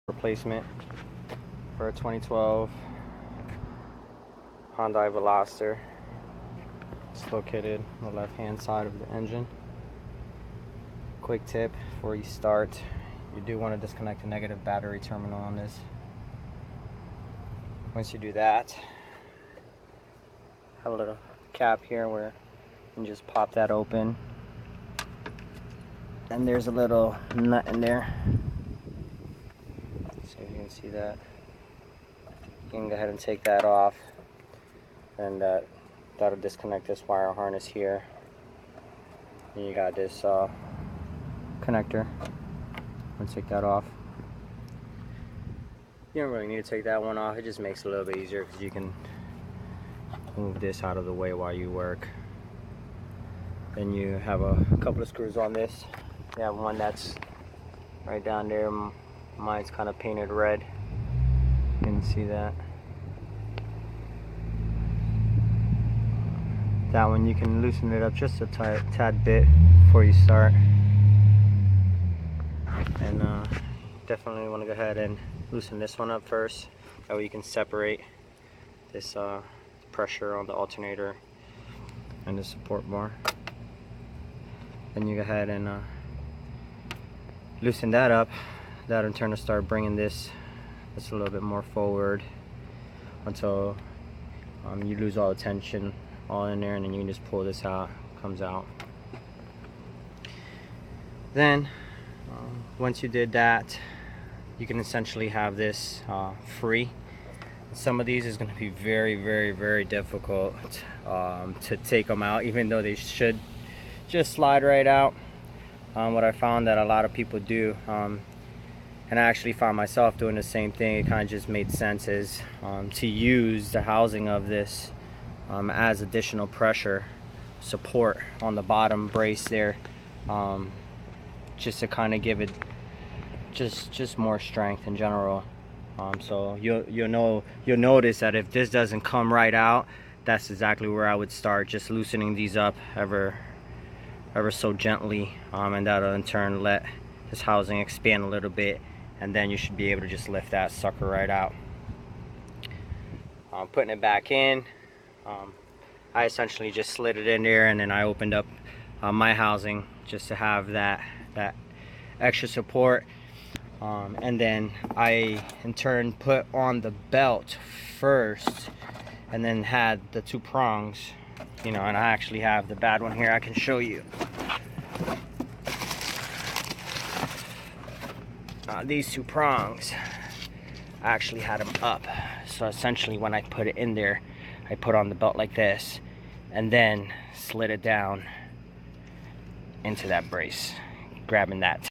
replacement for a 2012 Hyundai Veloster. It's located on the left hand side of the engine. Quick tip before you start, you do want to disconnect the negative battery terminal on this. Once you do that, have a little cap here where you can just pop that open, and there's a little nut in there. So you can see that. You can go ahead and take that off, and that'll disconnect this wire harness here. And you got this connector. I'm gonna take that off. You don't really need to take that one off. It just makes it a little bit easier because you can move this out of the way while you work. Then you have a couple of screws on this. You have one that's right down there. Mine's kind of painted red. You can see that. That one you can loosen it up just a tad bit before you start. And definitely want to go ahead and loosen this one up first. That way you can separate this pressure on the alternator and the support bar. Then you go ahead and loosen that up. That in turn will start bringing this a little bit more forward until you lose all the tension all in there, and then you can just pull this out. Comes out. Then once you did that, you can essentially have this free. Some of these is going to be very difficult to take them out, even though they should just slide right out. What I found that a lot of people do, and I actually found myself doing the same thing, it kind of just made sense, is to use the housing of this as additional pressure support on the bottom brace there, just to kind of give it just more strength in general. So you'll notice that if this doesn't come right out, that's exactly where I would start, just loosening these up ever so gently, and that'll in turn let this housing expand a little bit, and then you should be able to just lift that sucker right out. Putting it back in, I essentially just slid it in there, and then I opened up my housing just to have that extra support. And then I in turn put on the belt first, and then had the two prongs, and I actually have the bad one here. I can show you. These two prongs, I actually had them up. So essentially when I put it in there, I put on the belt like this, and then slid it down into that brace, grabbing that.